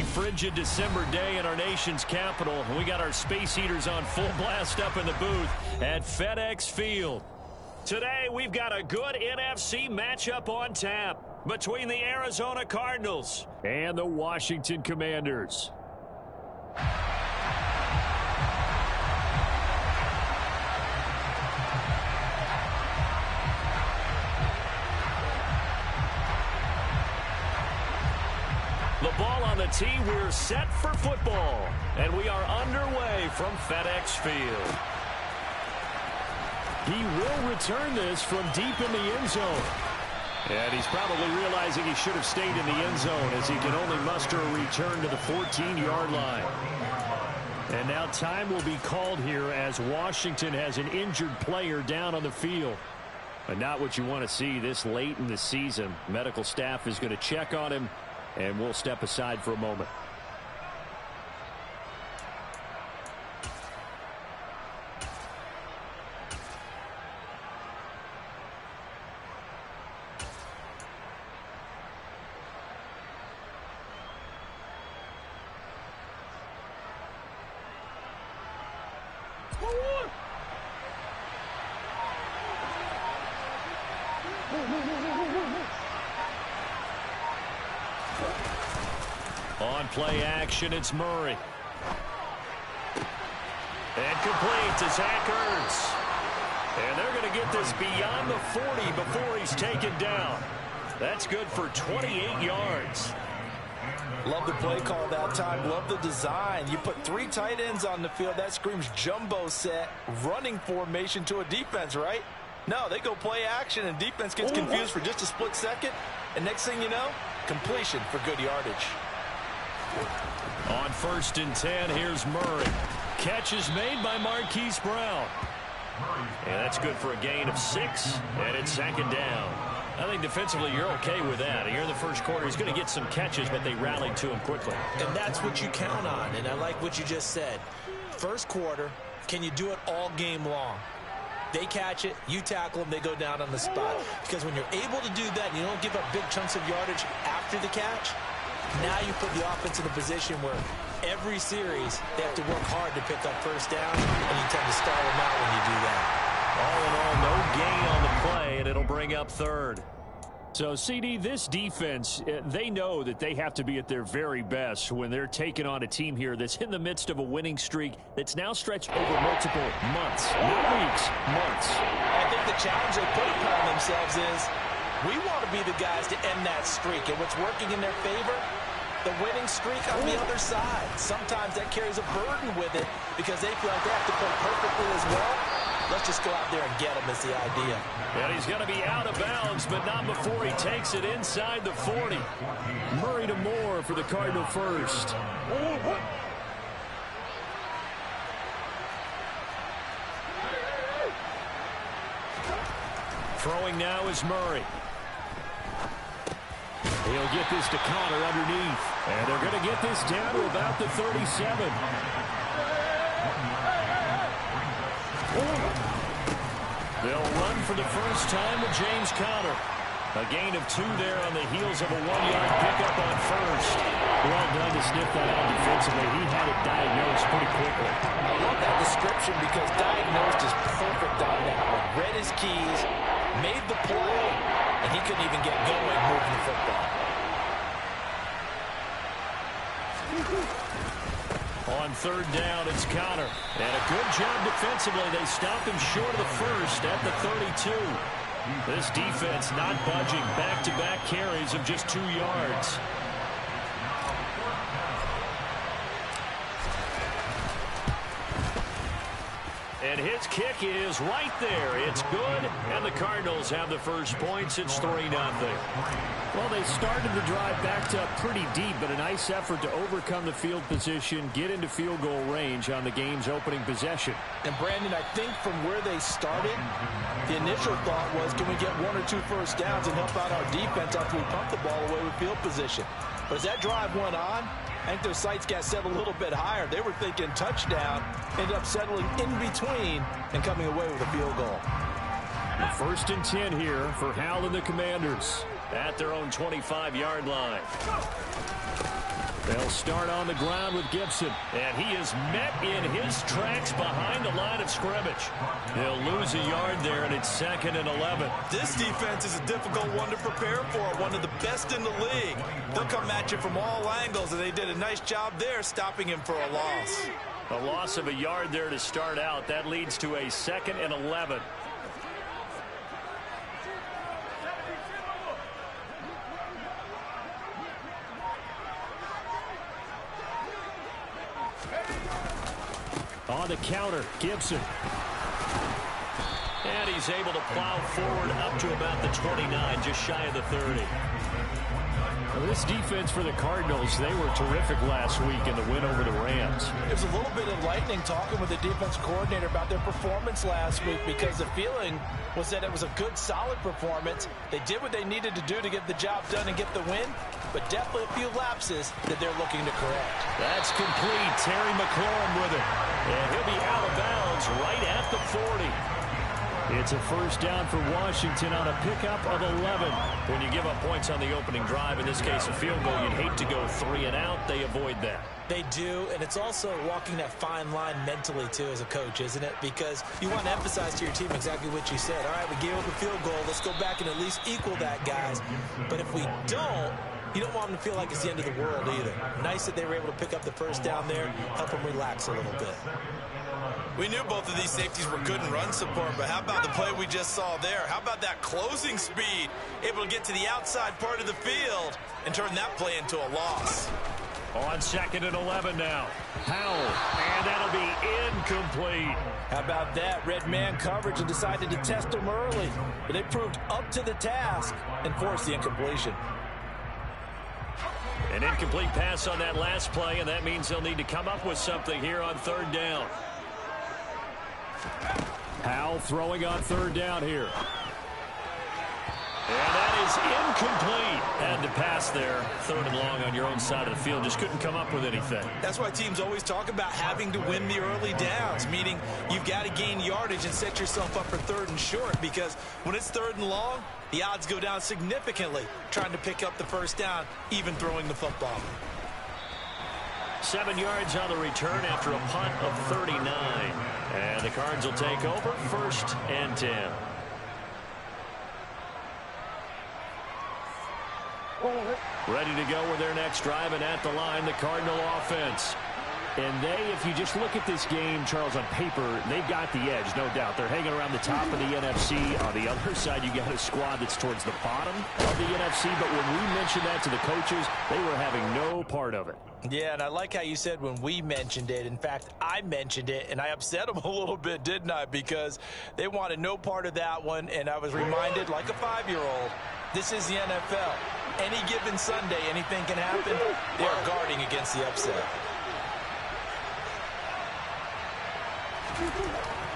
frigid December day in our nation's capital. We got our space heaters on full blast up in the booth at FedEx Field. Today, we've got a good NFC matchup on tap between the Arizona Cardinals and the Washington Commanders. The ball on the tee, we're set for football. And we are underway from FedEx Field. He will return this from deep in the end zone. And he's probably realizing he should have stayed in the end zone as he can only muster a return to the 14-yard line. And now time will be called here as Washington has an injured player down on the field. But not what you want to see this late in the season. Medical staff is going to check on him. And we'll step aside for a moment. On play action, it's Murray. And complete to Zach Ertz. And they're going to get this beyond the 40 before he's taken down. That's good for 28 yards. Love the play call that time. Love the design. You put 3 tight ends on the field. That screams jumbo set, running formation to a defense, right? No, they go play action, and defense gets confused for just a split second. And next thing you know, completion for good yardage. On 1st and 10, here's Murray. Catch is made by Marquise Brown. And that's good for a gain of 6, and it's 2nd down. I think defensively you're okay with that. Here in the first quarter, he's going to get some catches, but they rallied to him quickly. And that's what you count on, and I like what you just said. First quarter, can you do it all game long? They catch it, you tackle them, they go down on the spot. Because when you're able to do that and you don't give up big chunks of yardage after the catch, now you put the offense in a position where every series they have to work hard to pick up first down, and you tend to stall them out when you do that. All in all, no gain on the play, and it'll bring up 3rd. So, CD, this defense, they know that they have to be at their very best when they're taking on a team here that's in the midst of a winning streak that's now stretched over multiple months, not weeks, months. I think the challenge they put upon themselves is we want to be the guys to end that streak, and what's working in their favor, the winning streak on the other side. Sometimes that carries a burden with it because they feel like they have to play perfectly as well. Let's just go out there and get him is the idea. And he's going to be out of bounds, but not before he takes it inside the 40. Murray to Moore for the Cardinal first. Throwing now is Murray. He'll get this to Connor underneath. And they're going to get this down to about the 37. They'll run for the first time with James Conner. A gain of 2 there on the heels of a 1-yard pickup on first. Well done to sniff that out defensively. He had it diagnosed pretty quickly. I love that description because diagnosed is perfect on that one. Read his keys, made the play, and he couldn't even get going moving the football. On 3rd down, it's Conner. And a good job defensively. They stopped him short of the first at the 32. This defense not budging. Back-to-back carries of just 2 yards. And his kick is right there. It's good, and the Cardinals have the first points. It's 3-0. Well, they started the drive backed up pretty deep, but a nice effort to overcome the field position, get into field goal range on the game's opening possession. And, Brandon, I think from where they started, the initial thought was, can we get 1 or 2 first downs and help out our defense after we pump the ball away with field position? But as that drive went on, I think their sights got set a little bit higher. They were thinking touchdown, ended up settling in between and coming away with a field goal. 1st and 10 here for Hal and the Commanders at their own 25-yard line. They'll start on the ground with Gibson. And he is met in his tracks behind the line of scrimmage. He'll lose a yard there, and it's 2nd and 11. This defense is a difficult one to prepare for, one of the best in the league. They'll come at you from all angles, and they did a nice job there stopping him for a loss. A loss of a yard there to start out. That leads to a 2nd and 11. On the counter, Gibson. And he's able to plow forward up to about the 29, just shy of the 30. Well, this defense for the Cardinals, they were terrific last week in the win over the Rams. It was a little bit enlightening talking with the defense coordinator about their performance last week, because the feeling was that it was a good, solid performance. They did what they needed to do to get the job done and get the win, but definitely a few lapses that they're looking to correct. That's complete. Terry McLaurin with it. And he'll be out of bounds right at the 40. It's a first down for Washington on a pickup of 11. When you give up points on the opening drive, in this case a field goal, you'd hate to go 3 and out. They avoid that. They do, and it's also walking that fine line mentally, too, as a coach, isn't it? Because you want to emphasize to your team exactly what you said. All right, we gave up a field goal. Let's go back and at least equal that, guys. But if we don't, you don't want them to feel like it's the end of the world either. Nice that they were able to pick up the first down there, help them relax a little bit. We knew both of these safeties were good in run support, but how about the play we just saw there? How about that closing speed? Able to get to the outside part of the field and turn that play into a loss. On 2nd and 11 now. Howell, and that'll be incomplete. How about that? Red man coverage and decided to test them early. But they proved up to the task and forced the incompletion. An incomplete pass on that last play, and that means they'll need to come up with something here on 3rd down. Howell throwing on 3rd down here. And that is incomplete. Had to pass there. 3rd and long on your own side of the field. Just couldn't come up with anything. That's why teams always talk about having to win the early downs, meaning you've got to gain yardage and set yourself up for 3rd and short, because when it's 3rd and long, the odds go down significantly trying to pick up the first down, even throwing the football. 7 yards on the return after a punt of 39. And the Cards will take over 1st and 10. Ready to go with their next drive, and at the line, the Cardinal offense. And they, if you just look at this game, Charles, on paper, they've got the edge, no doubt. They're hanging around the top of the NFC. On the other side, you got a squad that's towards the bottom of the NFC. But when we mentioned that to the coaches, they were having no part of it. Yeah, and I like how you said when we mentioned it. In fact, I mentioned it, and I upset them a little bit, didn't I? Because they wanted no part of that one, and I was reminded, like a 5-year-old, this is the NFL. Any given Sunday, anything can happen. They are guarding against the upset.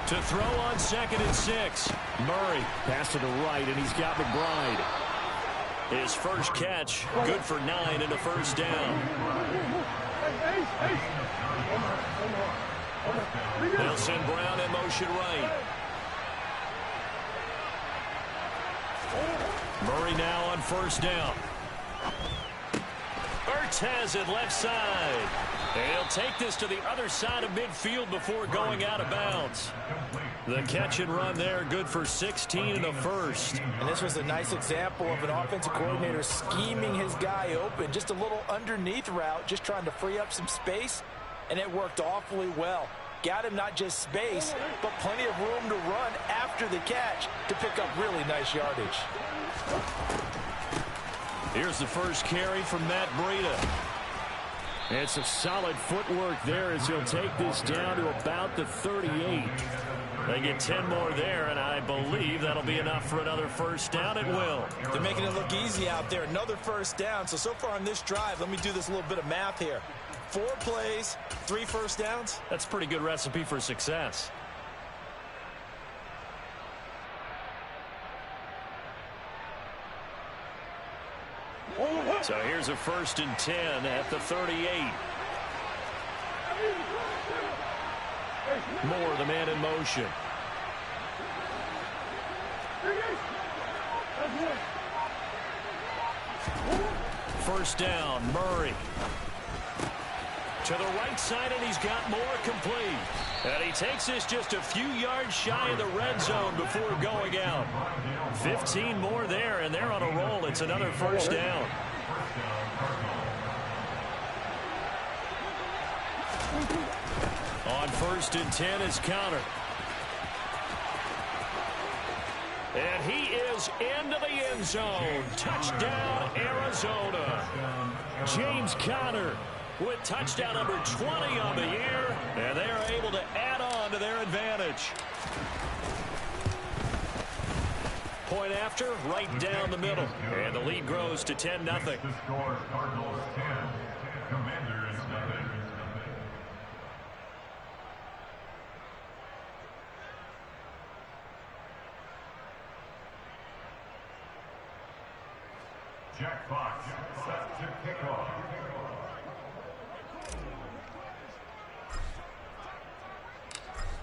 To throw on 2nd and 6. Murray pass to the right, and he's got McBride. His first catch, good for 9 and a first down. They'll send Brown in motion right. Murray now on 1st down. Ertz has it left side. He'll take this to the other side of midfield before going out of bounds. The catch and run there, good for 16 and a first. And this was a nice example of an offensive coordinator scheming his guy open. Just a little underneath route, just trying to free up some space, and it worked awfully well. Got him not just space, but plenty of room to run after the catch to pick up really nice yardage. Here's the first carry from Matt Breida. It's a solid footwork there as he'll take this down to about the 38. They get 10 more there, and I believe that'll be enough for another first down. It will. They're making it look easy out there. Another first down. So far on this drive, let me do this little bit of math here. 4 plays, 3 first downs. That's a pretty good recipe for success. So here's a 1st and 10 at the 38. Moore, the man in motion. First down, Murray. To the right side, and he's got more complete. And he takes this just a few yards shy of the red zone before going out. 15 more there, and they're on a roll. It's another first down. On 1st and 10 is Conner. And he is into the end zone. Touchdown, Arizona. James Conner with touchdown number 20 on the year, and they are able to add on to their advantage. Point after, right down the middle, and the lead grows to 10-0. Jack Fox set to kick off.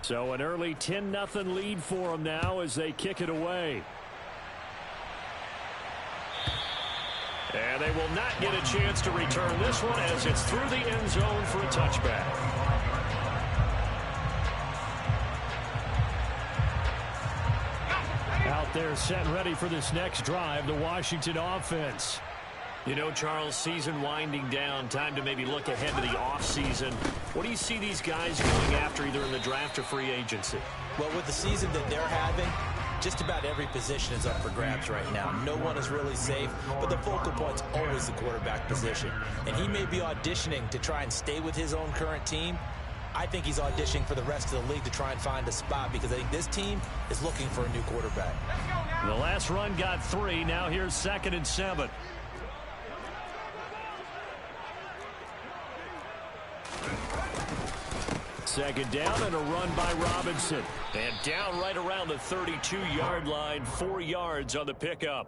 So an early 10-0 lead for them now as they kick it away. And they will not get a chance to return this one as it's through the end zone for a touchback. Out there set and ready for this next drive, the Washington offense. You know, Charles, season winding down, time to maybe look ahead to the offseason. What do you see these guys going after either in the draft or free agency? Well, with the season that they're having, just about every position is up for grabs right now. No one is really safe, but the focal point's always the quarterback position. And he may be auditioning to try and stay with his own current team. I think he's auditioning for the rest of the league to try and find a spot because I think this team is looking for a new quarterback. The last run got 3. Now here's 2nd and 7. Second down and a run by Robinson. And down right around the 32-yard line, 4 yards on the pickup.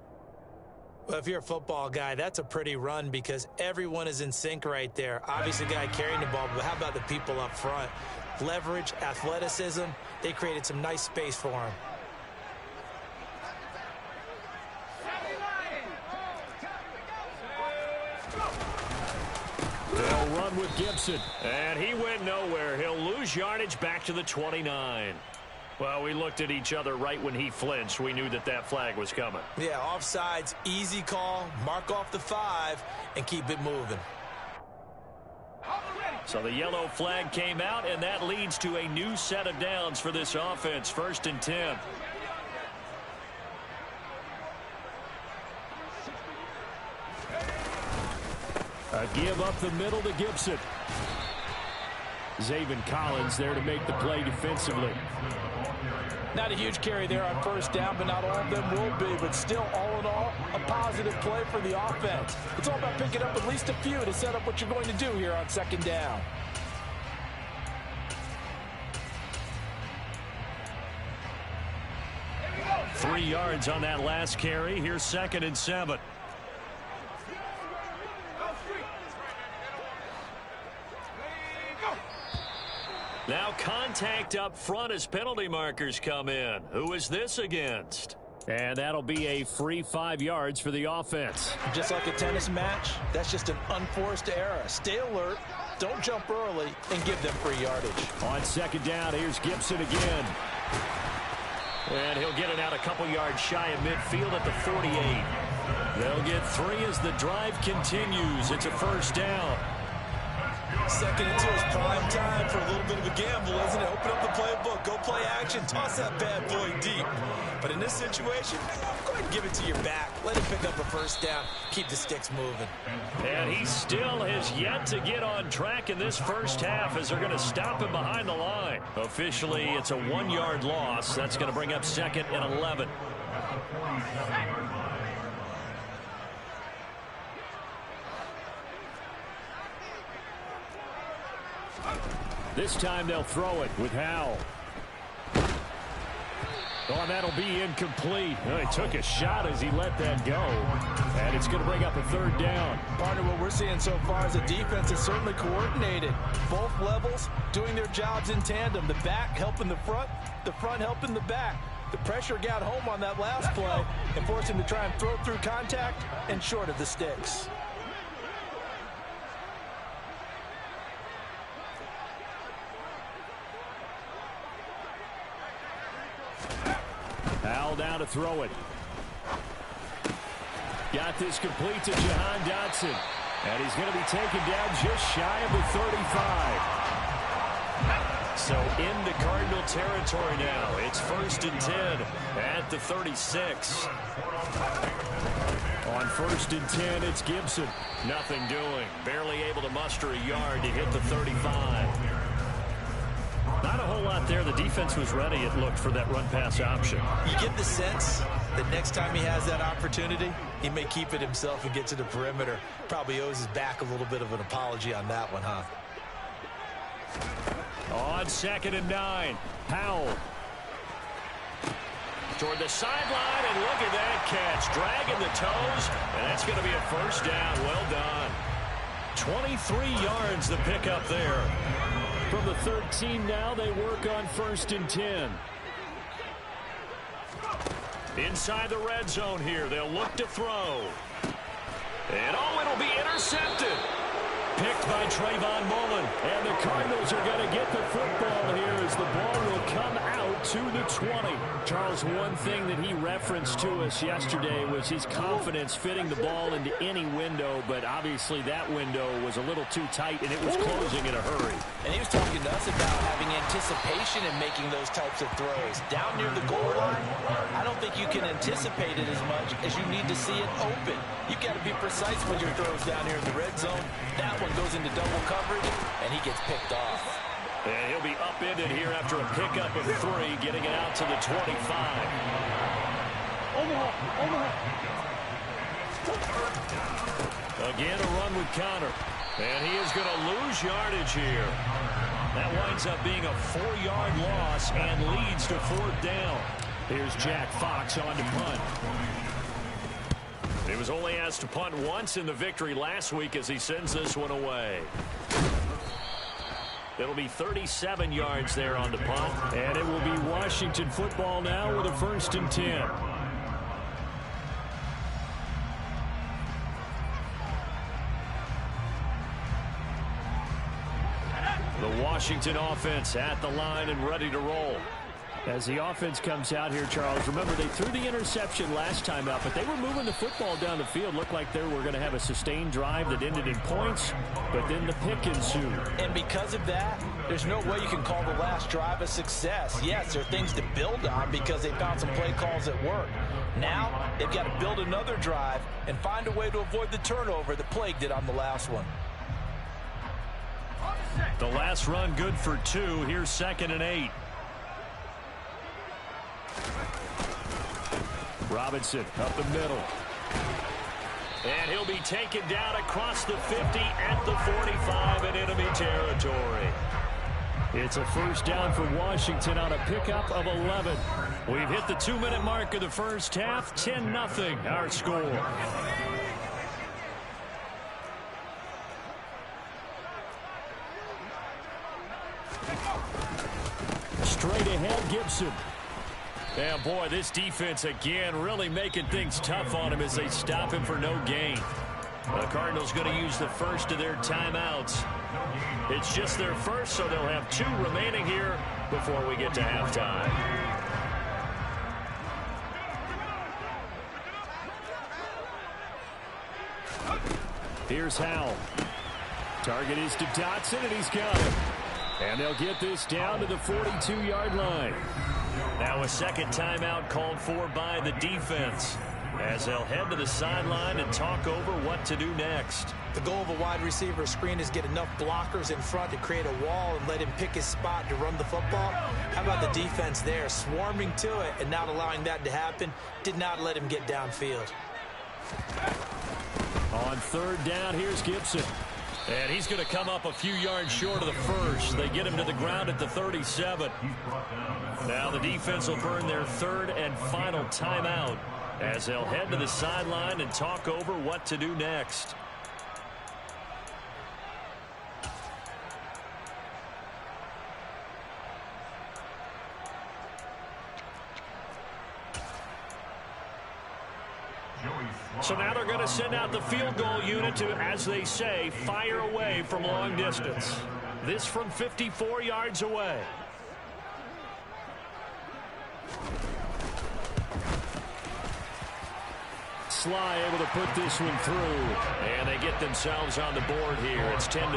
Well, if you're a football guy, that's a pretty run because everyone is in sync right there. Obviously, the guy carrying the ball, but how about the people up front? Leverage, athleticism, they created some nice space for him. They'll run with Gibson. And he went nowhere. He'll lose yardage back to the 29. Well, we looked at each other right when he flinched. We knew that that flag was coming. Yeah, offsides, easy call, mark off the 5, and keep it moving. So the yellow flag came out, and that leads to a new set of downs for this offense. 1st and 10. A give up the middle to Gibson. Zaven Collins there to make the play defensively. Not a huge carry there on 1st down, but not all of them will be. But still, all in all, a positive play for the offense. It's all about picking up at least a few to set up what you're going to do here on 2nd down. Three yards on that last carry. Here's 2nd and 7. Now contact up front as penalty markers come in. Who is this against? And that'll be a free 5 yards for the offense. Just like a tennis match, that's just an unforced error. Stay alert, don't jump early, and give them free yardage. On 2nd down, here's Gibson again. And he'll get it out a couple yards shy of midfield at the 48. They'll get 3 as the drive continues. It's a 1st down. 2nd and 2 is prime time for a little bit of a gamble, isn't it? Open up the playbook, go play action, toss that bad boy deep. But in this situation, go ahead and give it to your back. Let him pick up a 1st down, keep the sticks moving. And he still has yet to get on track in this first half as they're going to stop him behind the line. Officially, it's a 1-yard loss. That's going to bring up 2nd and 11. This time they'll throw it with Howell. Oh, and that'll be incomplete. Well, he took a shot as he let that go. And it's going to bring up a 3rd down. Partner, what we're seeing so far is a defense that's certainly coordinated. Both levels doing their jobs in tandem. The back helping the front helping the back. The pressure got home on that last play and forced him to try and throw through contact and short of the sticks. ball now to throw it. Got this complete to Jahan Dotson. And he's going to be taken down just shy of the 35. So into Cardinal territory now. It's 1st and 10 at the 36. On 1st and 10, it's Gibson. Nothing doing. Barely able to muster a yard to hit the 35. Not a whole lot there. The defense was ready, it looked, for that run-pass option. You get the sense that next time he has that opportunity, he may keep it himself and get to the perimeter. Probably owes his back a little bit of an apology on that one, huh? On 2nd and 9, Powell. Toward the sideline, and look at that catch. Dragging the toes, and that's going to be a 1st down. Well done. 23 yards the pickup there. From the 13 now, they work on 1st and 10. Inside the red zone here, they'll look to throw. And it'll be intercepted. Picked by Trayvon Mullen. And the Cardinals are going to get the football here as the ball will come out to the 20. Charles, one thing that he referenced to us yesterday was his confidence fitting the ball into any window, but obviously that window was a little too tight and it was closing in a hurry. And he was talking to us about having anticipation in making those types of throws. Down near the goal line, I don't think you can anticipate it as much as you need to see it open. You've got to be precise with your throws down here in the red zone. That one goes into double coverage, and he gets picked off. And he'll be upended here after a pickup of 3, getting it out to the 25. Again, a run with Connor. And he is going to lose yardage here. That winds up being a 4-yard loss and leads to 4th down. Here's Jack Fox on to punt. He was only asked to punt once in the victory last week as he sends this one away. It'll be 37 yards there on the punt. And it will be Washington football now with a 1st and 10. The Washington offense at the line and ready to roll. As the offense comes out here, Charles, remember they threw the interception last time out, but they were moving the football down the field. Looked like they were going to have a sustained drive that ended in points, but then the pick ensued. And because of that, there's no way you can call the last drive a success. Yes, there are things to build on because they found some play calls that work. Now, they've got to build another drive and find a way to avoid the turnover that plagued it on the last one. The last run good for 2. Here's 2nd and 8. Robinson up the middle. And he'll be taken down across the 50 at the 45 in enemy territory. It's a 1st down for Washington on a pickup of 11. We've hit the 2-minute mark of the first half. 10-0 our score. Straight ahead, Gibson. And boy, this defense again really making things tough on him as they stop him for no gain. The Cardinals going to use the first of their timeouts. It's just their first, so they'll have 2 remaining here before we get to halftime. Here's Howell. Target is to Dotson, and he's got it. And they'll get this down to the 42-yard line. Now a second timeout called for by the defense as they'll head to the sideline and talk over what to do next. The goal of a wide receiver screen is get enough blockers in front to create a wall and let him pick his spot to run the football. How about the defense there, swarming to it and not allowing that to happen? Did not let him get downfield. On 3rd down, here's Gibson. And he's going to come up a few yards short of the first. They get him to the ground at the 37. Now the defense will burn their 3rd and final timeout as they'll head to the sideline and talk over what to do next. So now they're going to send out the field goal unit to, as they say, fire away from long distance. This from 54 yards away. Sly able to put this one through. And they get themselves on the board here. It's 10-3.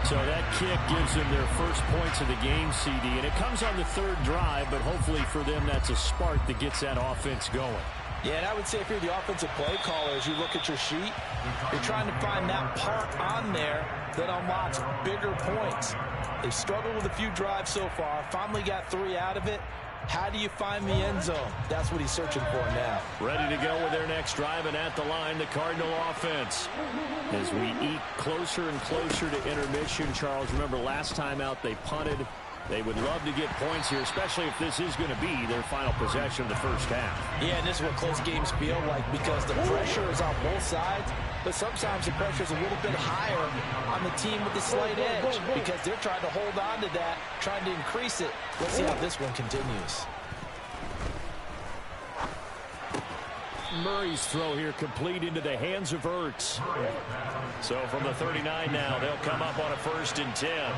So that kick gives them their first points of the game, CD. And it comes on the third drive, but hopefully for them that's a spark that gets that offense going. Yeah, and I would say if you're the offensive play caller, as you look at your sheet, you're trying to find that part on there that unlocks bigger points. They've struggled with a few drives so far, finally got 3 out of it. How do you find the end zone? That's what he's searching for now. Ready to go with their next drive, and at the line, the Cardinal offense. As we eke closer and closer to intermission, Charles, remember last time out they punted. They would love to get points here, especially if this is going to be their final possession of the first half. Yeah, and this is what close games feel like because the pressure is on both sides, but sometimes the pressure is a little bit higher on the team with the slight edge because they're trying to hold on to that, trying to increase it. Let's see how this one continues. Murray's throw here complete into the hands of Ertz. So from the 39 now, they'll come up on a 1st and 10.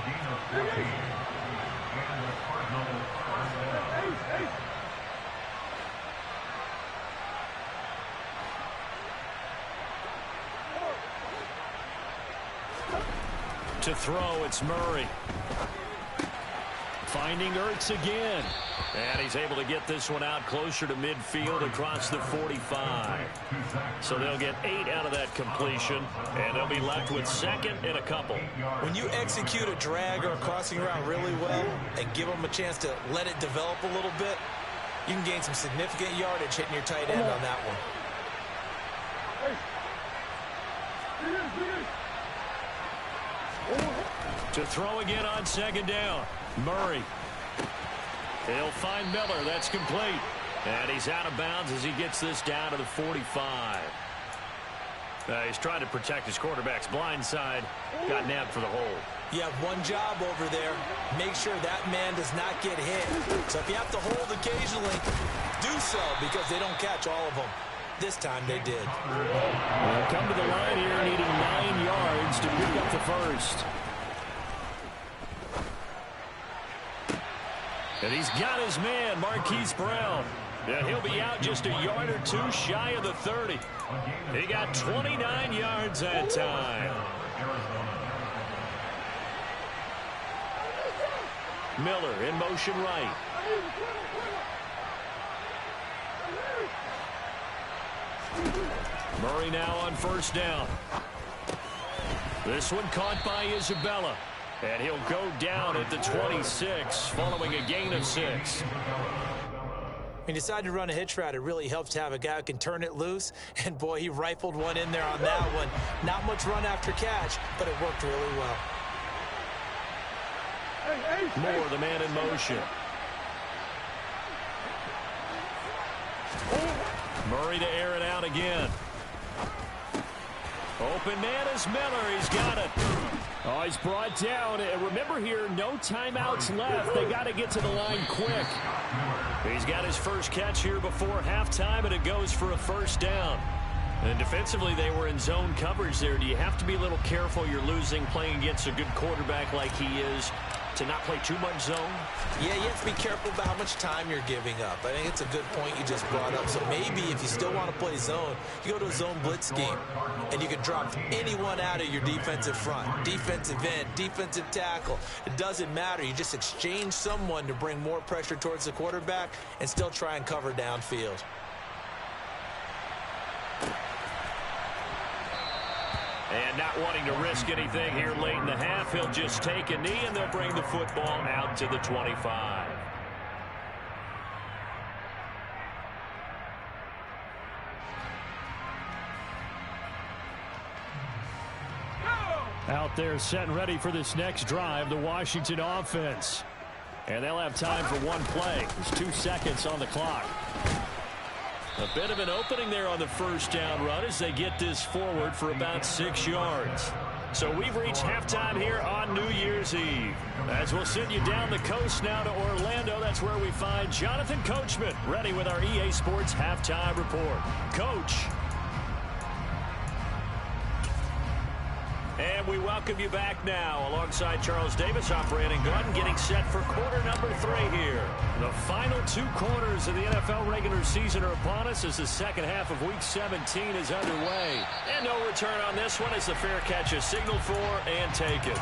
To throw, it's Murray. Finding Ertz again. And he's able to get this one out closer to midfield across the 45. So they'll get 8 out of that completion, and they'll be left with 2nd and a couple. When you execute a drag or a crossing route really well and give them a chance to let it develop a little bit, you can gain some significant yardage hitting your tight end on that one. To throw again on 2nd down. Murray. He'll find Miller. That's complete. And he's out of bounds as he gets this down to the 45. He's trying to protect his quarterback's blind side. Got nabbed for the hole. You have one job over there. Make sure that man does not get hit. So if you have to hold occasionally, do so because they don't catch all of them. This time they did. They'll come to the line here needing 9 yards to pick up the first. And he's got his man, Marquise Brown. Yeah, he'll be out just a yard or 2 shy of the 30. He got 29 yards that time. Miller in motion right. Murray now on 1st down. This one caught by Isabella. And he'll go down at the 26 following a gain of 6. When you decide to run a hitch route, it really helps to have a guy who can turn it loose. And, boy, he rifled one in there on that one. Not much run after catch, but it worked really well. Moore, the man in motion. Murray to air it out again. Open man is Miller. He's got it. Oh, he's brought down. And remember here, no timeouts left. They got to get to the line quick. He's got his first catch here before halftime, and it goes for a 1st down. And defensively, they were in zone coverage there. Do you have to be a little careful? You're losing playing against a good quarterback like he is to not play too much zone? Yeah, you have to be careful about how much time you're giving up. I think it's a good point you just brought up. So maybe if you still want to play zone, you go to a zone blitz scheme, and you can drop anyone out of your defensive front, defensive end, defensive tackle. It doesn't matter. You just exchange someone to bring more pressure towards the quarterback and still try and cover downfield. And not wanting to risk anything here late in the half, he'll just take a knee, and they'll bring the football out to the 25. Out there set and ready for this next drive, the Washington offense. And they'll have time for one play. There's 2 seconds on the clock. A bit of an opening there on the 1st down run as they get this forward for about 6 yards. So we've reached halftime here on New Year's Eve. As we'll send you down the coast now to Orlando, that's where we find Jonathan Coachman ready with our EA Sports Halftime Report. Coach. And And we welcome you back now alongside Charles Davis, I'm Brandon Gunn, getting set for quarter number 3 here. The final 2 quarters of the NFL regular season are upon us as the second half of Week 17 is underway. And no return on this one as the fair catch is signaled for and taken.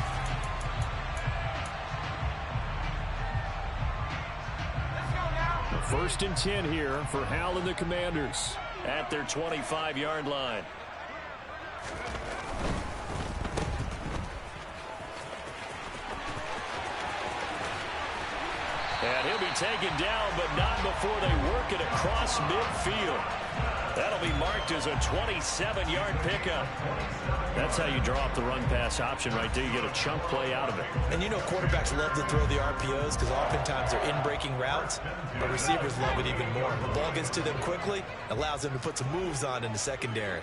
First and 10 here for Hal and the Commanders at their 25-yard line. And he'll be taken down, but not before they work it across midfield. That'll be marked as a 27-yard pickup. That's how you draw up the run-pass option right there. You get a chunk play out of it. And you know quarterbacks love to throw the RPOs because oftentimes they're in-breaking routes, but receivers love it even more. The ball gets to them quickly, allows them to put some moves on in the secondary.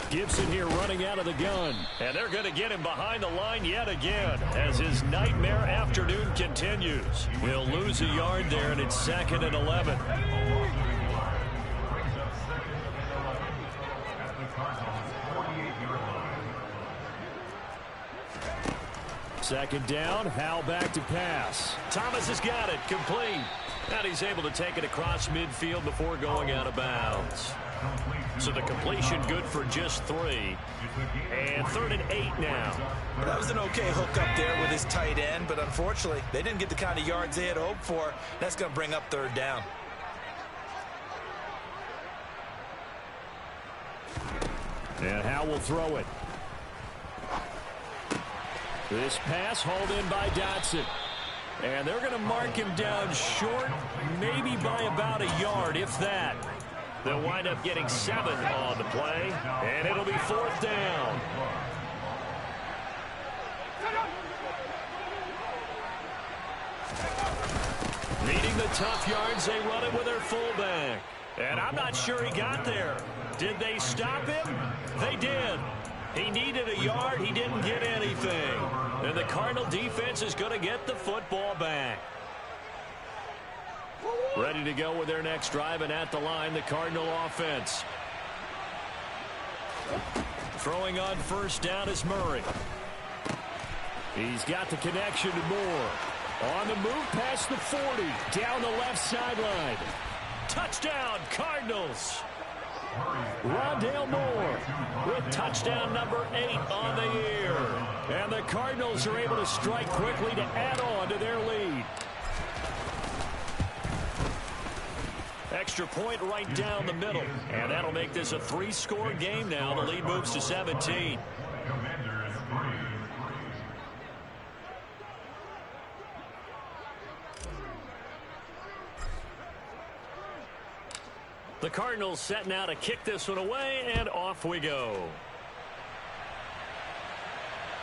Gibson here running out of the gun. And they're going to get him behind the line yet again as his nightmare afternoon continues. He'll lose a yard there, and it's 2nd and 11. Second down, Hal back to pass. Thomas has got it, complete. And he's able to take it across midfield before going out of bounds. So the completion good for just 3. And 3rd and 8 now. Well, that was an okay hook up there with his tight end, but unfortunately, they didn't get the kind of yards they had hoped for. That's going to bring up 3rd down. And Hal will throw it. This pass hauled in by Dotson. And they're going to mark him down short, maybe by about a yard, if that. They'll wind up getting 7 on the play, and it'll be 4th down. Needing the tough yards, they run it with their fullback. And I'm not sure he got there. Did they stop him? They did. He needed a yard. He didn't get anything. And the Cardinal defense is going to get the football back. Ready to go with their next drive, and at the line, the Cardinal offense. Throwing on first down is Murray. He's got the connection to Moore. On the move past the 40, down the left sideline. Touchdown, Cardinals. Rondale Moore with touchdown number 8 on the year. And the Cardinals are able to strike quickly to add on to their lead. Extra point right down the middle. And that'll make this a 3-score game now. The lead moves to 17. The Cardinals setting out to kick this one away, and off we go.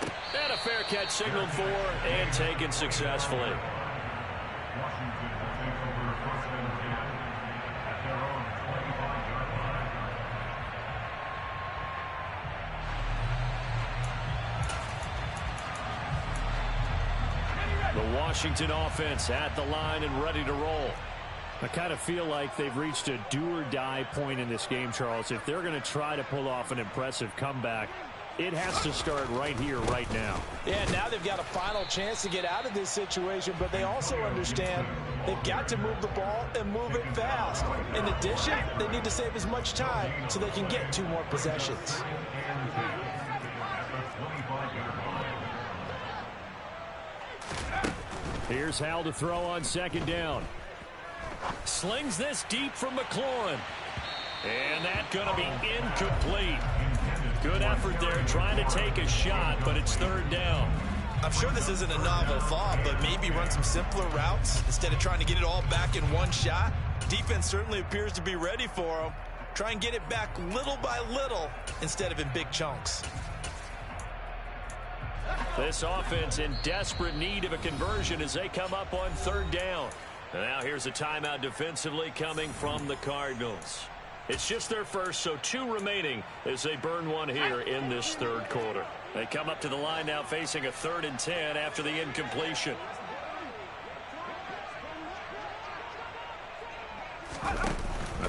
And a fair catch signaled for and taken successfully. The Washington offense at the line and ready to roll. I kind of feel like they've reached a do-or-die point in this game, Charles. If they're going to try to pull off an impressive comeback, it has to start right here, right now. Yeah, now they've got a final chance to get out of this situation, but they also understand they've got to move the ball and move it fast. In addition, they need to save as much time so they can get 2 more possessions. Here's Hal to throw on second down. Slings this deep from McLaurin. And that's going to be incomplete. Good effort there trying to take a shot, but it's 3rd down. I'm sure this isn't a novel thought, but maybe run some simpler routes instead of trying to get it all back in one shot. Defense certainly appears to be ready for them. Try and get it back little by little instead of in big chunks. This offense in desperate need of a conversion as they come up on 3rd down. And now here's a timeout defensively coming from the Cardinals. It's just their first, so 2 remaining as they burn one here in this 3rd quarter. They come up to the line now facing a 3rd and 10 after the incompletion.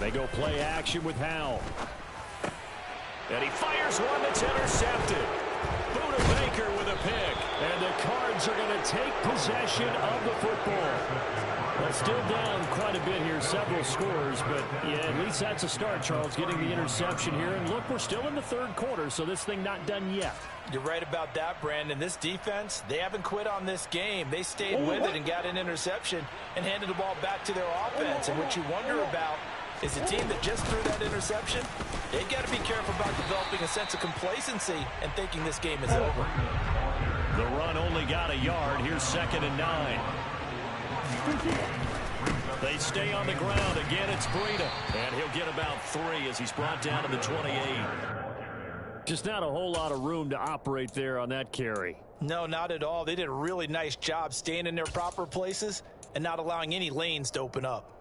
They go play action with Howell. And he fires one that's intercepted. Buda Baker with a pick. And the Cards are going to take possession of the football. Well, still down quite a bit here, several scores, but yeah, at least that's a start, Charles, getting the interception here. And look, we're still in the third quarter, so this thing not done yet. You're right about that, Brandon. This defense, they haven't quit on this game. They stayed with it and got an interception and handed the ball back to their offense. And what you wonder about is a team that just threw that interception, they got to be careful about developing a sense of complacency and thinking this game is over. The run only got a yard. Here's 2nd and 9. They stay on the ground. Again, it's Breida. And he'll get about 3 as he's brought down to the 28. Just not a whole lot of room to operate there on that carry. No, not at all. They did a really nice job staying in their proper places and not allowing any lanes to open up.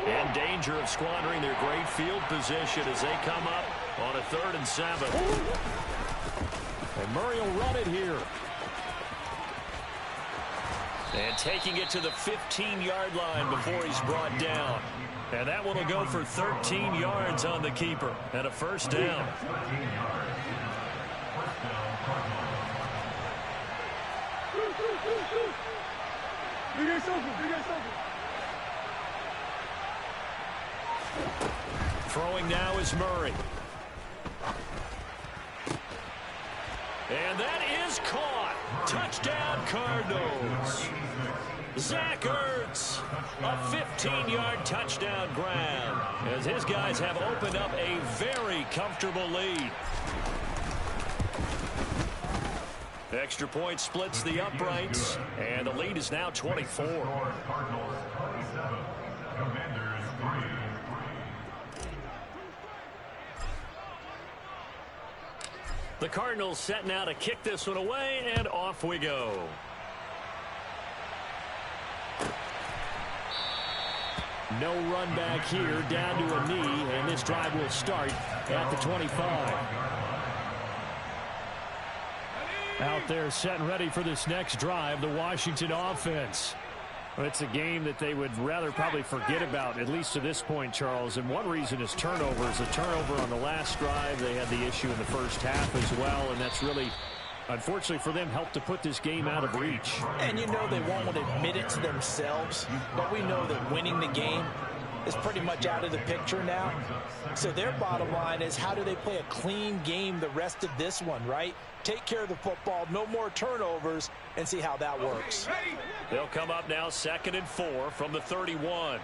In danger of squandering their great field position as they come up on a 3rd and 7. And Murray will run it here. And taking it to the 15-yard line before he's brought down. And that one will go for 13 yards on the keeper and a first down. Throwing now is Murray. And that is caught. Touchdown, Cardinals. Zach Ertz, a 15-yard touchdown grab as his guys have opened up a very comfortable lead. Extra point splits the uprights, and the lead is now 24. Cardinals 27, Commanders 3. The Cardinals setting out to kick this one away, and off we go. No run back here, down to a knee, and this drive will start at the 25. Out there setting ready for this next drive, the Washington offense. Well, it's a game that they would rather probably forget about, at least to this point, Charles. And one reason is turnovers. A turnover on the last drive. They had the issue in the first half as well, and that's really, unfortunately for them, helped to put this game out of reach. And you know they won't want to admit it to themselves, but we know that winning the game is pretty much out of the picture now. So their bottom line is, how do they play a clean game the rest of this one, right? Take care of the football, no more turnovers, and see how that works. They'll come up now 2nd and 4 from the 31.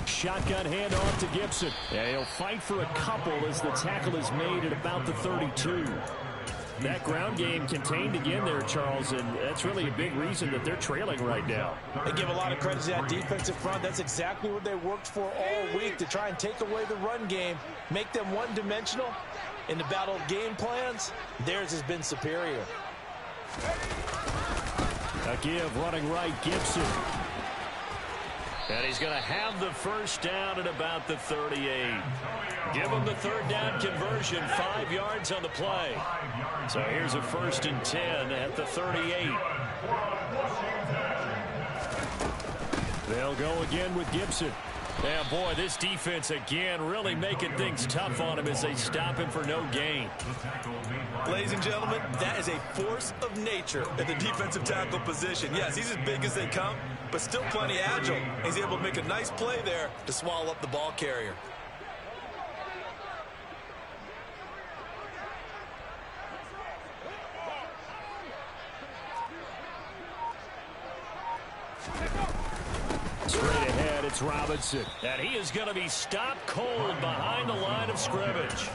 Shotgun handoff to Gibson. Yeah, he'll fight for a couple as the tackle is made at about the 32. That ground game contained again there, Charles, and that's really a big reason that they're trailing right now. They give a lot of credit to that defensive front. That's exactly what they worked for all week, to try and take away the run game, make them one-dimensional. In the battle of game plans, theirs has been superior. A give running right, Gibson. And he's going to have the first down at about the 38. Give him the 3rd down conversion, 5 yards on the play. So here's a 1st and 10 at the 38. They'll go again with Gibson. Yeah, boy, this defense again really making things tough on him as they stop him for no gain. Ladies and gentlemen, that is a force of nature at the defensive tackle position. Yes, he's as big as they come, but still plenty agile. He's able to make a nice play there to swallow up the ball carrier. Straight ahead, it's Robinson. And he is going to be stopped cold behind the line of scrimmage.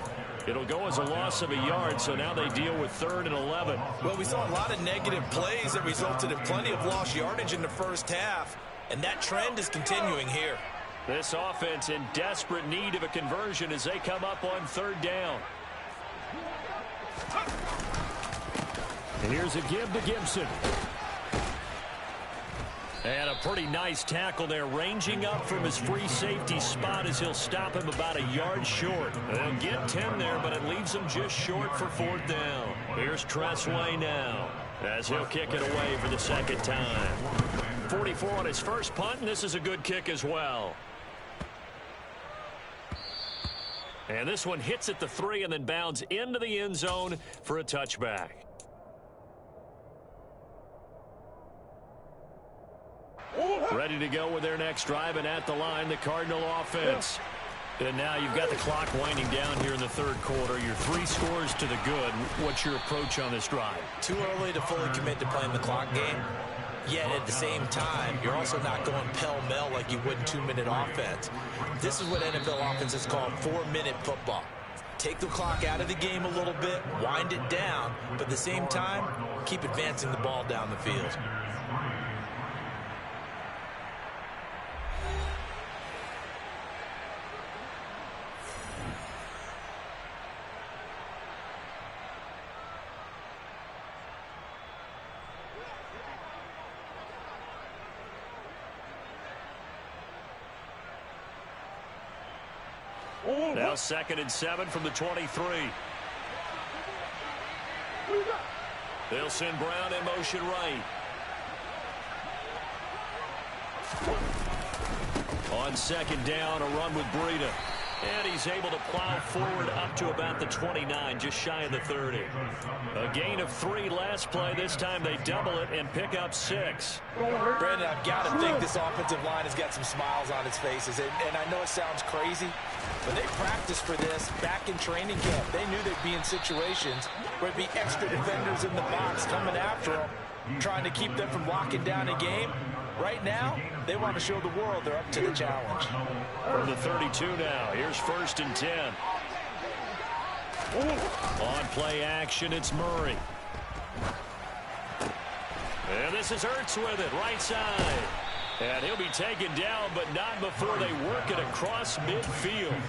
It'll go as a loss of a yard, so now they deal with 3rd and 11. Well, we saw a lot of negative plays that resulted in plenty of lost yardage in the first half, and that trend is continuing here. This offense in desperate need of a conversion as they come up on 3rd down. And here's a give to Gibson. And a pretty nice tackle there, ranging up from his free safety spot as he'll stop him about a yard short. They'll get 10 there, but it leaves him just short for 4th down. Here's Tressway now. as he'll kick it away for the second time. 44 on his first punt, and this is a good kick as well. And this one hits at the 3 and then bounds into the end zone for a touchback. Ready to go with their next drive, and at the line, the Cardinal offense. And now you've got the clock winding down here in the third quarter. Your 3 scores to the good. What's your approach on this drive? Too early to fully commit to playing the clock game. Yet at the same time, you're also not going pell-mell like you would in 2-minute offense. This is what NFL offenses call 4-minute football. Take the clock out of the game a little bit, wind it down, but at the same time, keep advancing the ball down the field. Now 2nd and 7 from the 23. They'll send Brown in motion right. On 2nd down, a run with Breida. And he's able to plow forward up to about the 29, just shy of the 30. A gain of 3 last play. This time they double it and pick up 6. Brandon, I've got to think this offensive line has got some smiles on its faces. And I know it sounds crazy, but they practiced for this back in training camp. They knew they'd be in situations where there'd be extra defenders in the box coming after them, trying to keep them from locking down a game. Right now, they want to show the world they're up to the challenge. From the 32 now, here's 1st and 10. On play action, it's Murray. And this is Ertz with it, right side. And he'll be taken down, but not before they work it across midfield.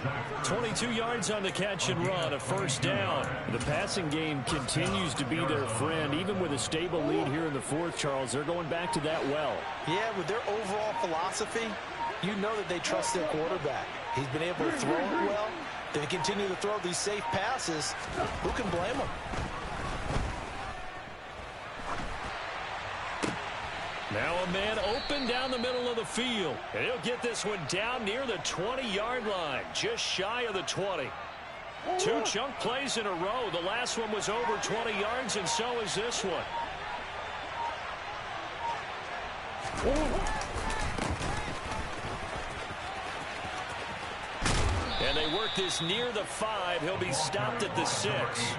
22 yards on the catch and run, a 1st down. The passing game continues to be their friend. Even with a stable lead here in the 4th, Charles, they're going back to that well. Yeah, with their overall philosophy, you know that they trust their quarterback. He's been able to throw it well. They continue to throw these safe passes. Who can blame them? Now a man open down the middle of the field. And he'll get this one down near the 20-yard line, just shy of the 20. 2 chunk plays in a row. The last one was over 20 yards, and so is this one. And they work this near the 5. He'll be stopped at the 6.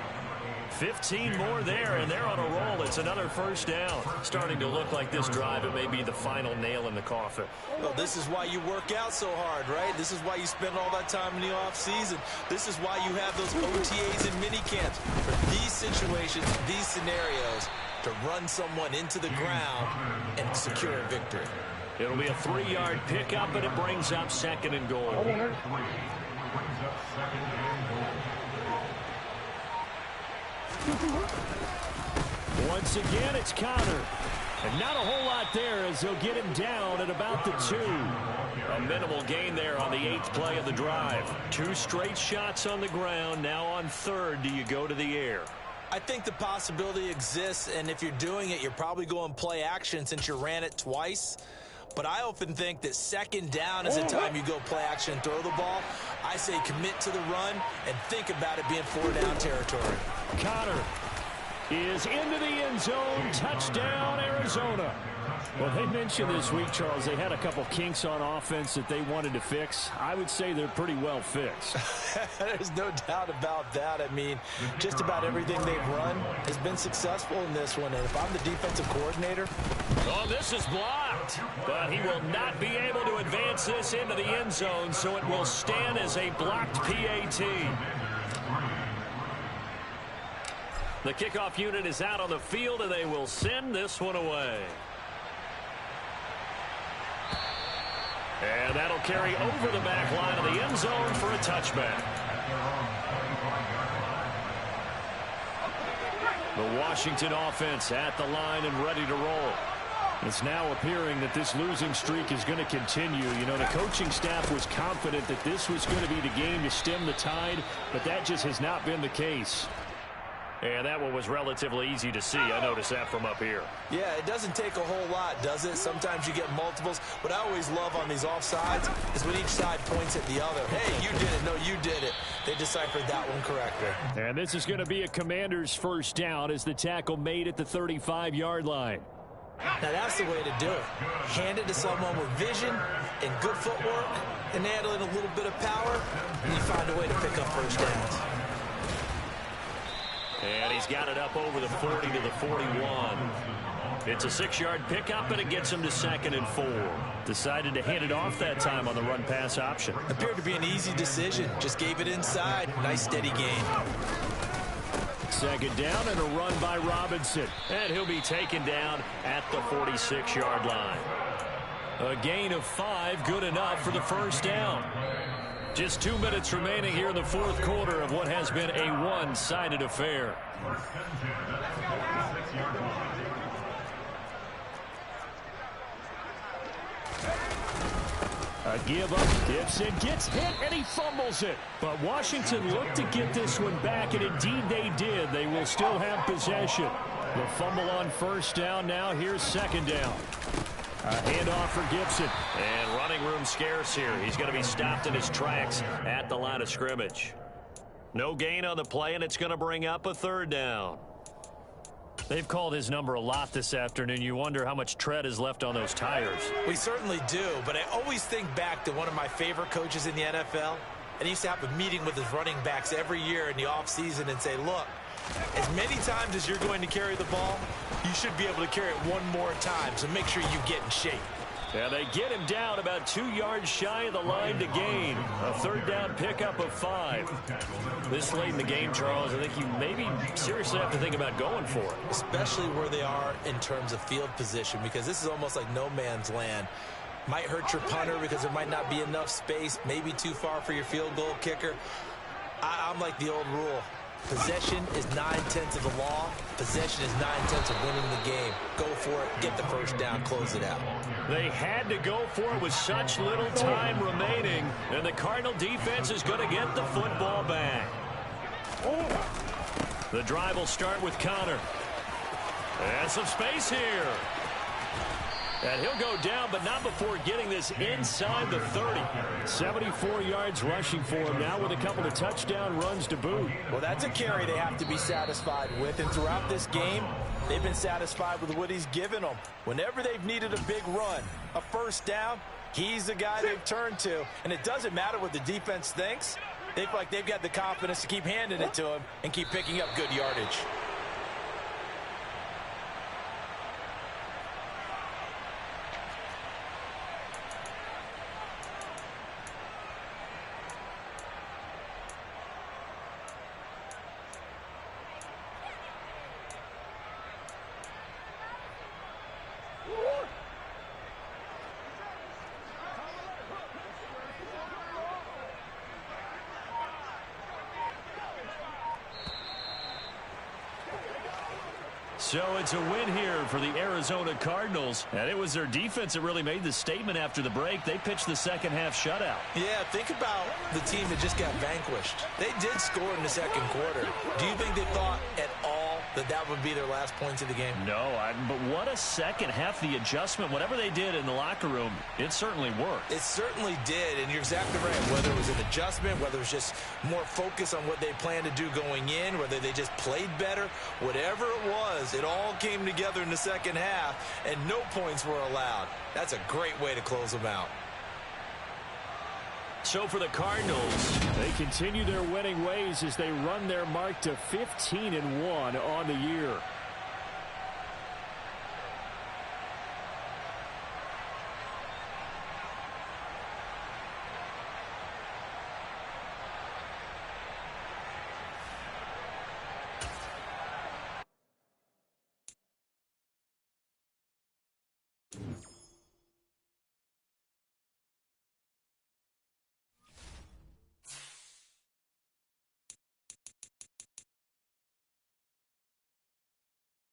15 more there, and they're on a roll. It's another 1st down. Starting to look like this drive, it may be the final nail in the coffin. Well, this is why you work out so hard, right? This is why you spend all that time in the offseason. This is why you have those OTAs and mini camps. For these situations, these scenarios, to run someone into the ground and secure a victory. It'll be a 3-yard pickup, and it brings up 2nd and goal. Once again, it's Connor. And not a whole lot there as he'll get him down at about the 2. A minimal gain there on the 8th play of the drive. 2 straight shots on the ground. Now on 3rd, do you go to the air? I think the possibility exists, and if you're doing it, you're probably going play action since you ran it twice. But I often think that 2nd down is the time you go play action and throw the ball. I say commit to the run and think about it being 4-down territory. Connor is into the end zone. Touchdown, Arizona. Well, they mentioned this week, Charles, they had a couple kinks on offense that they wanted to fix. I would say they're pretty well fixed. There's no doubt about that. I mean, just about everything they've run has been successful in this one. And if I'm the defensive coordinator... Oh, this is blocked. But he will not be able to advance this into the end zone, so it will stand as a blocked PAT. The kickoff unit is out on the field, and they will send this one away. And that'll carry over the back line of the end zone for a touchback. The Washington offense at the line and ready to roll. It's now appearing that this losing streak is going to continue. You know, the coaching staff was confident that this was going to be the game to stem the tide, but that just has not been the case. And that one was relatively easy to see. I noticed that from up here. Yeah, it doesn't take a whole lot, does it? Sometimes you get multiples. What I always love on these offsides is when each side points at the other. Hey, you did it. No, you did it. They deciphered that one correctly. And this is going to be a Commanders first down as the tackle made at the 35-yard line. Now, that's the way to do it. Hand it to someone with vision and good footwork and add in a little bit of power, and you find a way to pick up first downs. And he's got it up over the 40 to the 41. It's a 6-yard pickup, and it gets him to 2nd and 4. Decided to hand it off that time on the run-pass option. Appeared to be an easy decision. Just gave it inside. Nice, steady gain. 2nd down and a run by Robinson. And he'll be taken down at the 46-yard line. A gain of 5, good enough for the first down. Just 2 minutes remaining here in the fourth quarter of what has been a one-sided affair. A give up. Gibson gets hit and he fumbles it. But Washington looked to get this one back, and indeed they did. They will still have possession. The fumble on first down. Now here's 2nd down. A handoff for Gibson. And running room scarce here. He's going to be stopped in his tracks at the line of scrimmage. No gain on the play, and it's going to bring up a 3rd down. They've called his number a lot this afternoon. You wonder how much tread is left on those tires. We certainly do, but I always think back to one of my favorite coaches in the NFL. And he used to have a meeting with his running backs every year in the offseason and say, look, as many times as you're going to carry the ball, you should be able to carry it one more time, so make sure you get in shape. And they get him down about 2 yards shy of the line to gain. A 3rd down pickup of 5. This late in the game, Charles, I think you maybe seriously have to think about going for it. Especially where they are in terms of field position, because this is almost like no man's land. Might hurt your punter because there might not be enough space, maybe too far for your field goal kicker. I'm like the old rule. Possession is 9/10 of the law. Possession is 9/10 of winning the game. Go for it. Get the first down. Close it out. They had to go for it with such little time remaining. And the Cardinal defense is going to get the football back. The drive will start with Connor. And some space here. And he'll go down, but not before getting this inside the 30. 74 yards rushing for him now with a couple of touchdown runs to boot. Well, that's a carry they have to be satisfied with. And throughout this game, they've been satisfied with what he's given them. Whenever they've needed a big run, a first down, he's the guy they've turned to. And it doesn't matter what the defense thinks. They feel like they've got the confidence to keep handing it to him and keep picking up good yardage. So it's a win here for the Arizona Cardinals. And it was their defense that really made the statement after the break. They pitched the second half shutout. Yeah, think about the team that just got vanquished. They did score in the second quarter. Do you think they thought at all that that would be their last points of the game? No, but what a second half. The adjustment, whatever they did in the locker room, it certainly worked. It certainly did, and you're exactly right. Whether it was an adjustment, whether it was just more focus on what they planned to do going in, whether they just played better, whatever it was, it all came together in the second half, and no points were allowed. That's a great way to close them out. So for the Cardinals, they continue their winning ways as they run their mark to 15-1 on the year.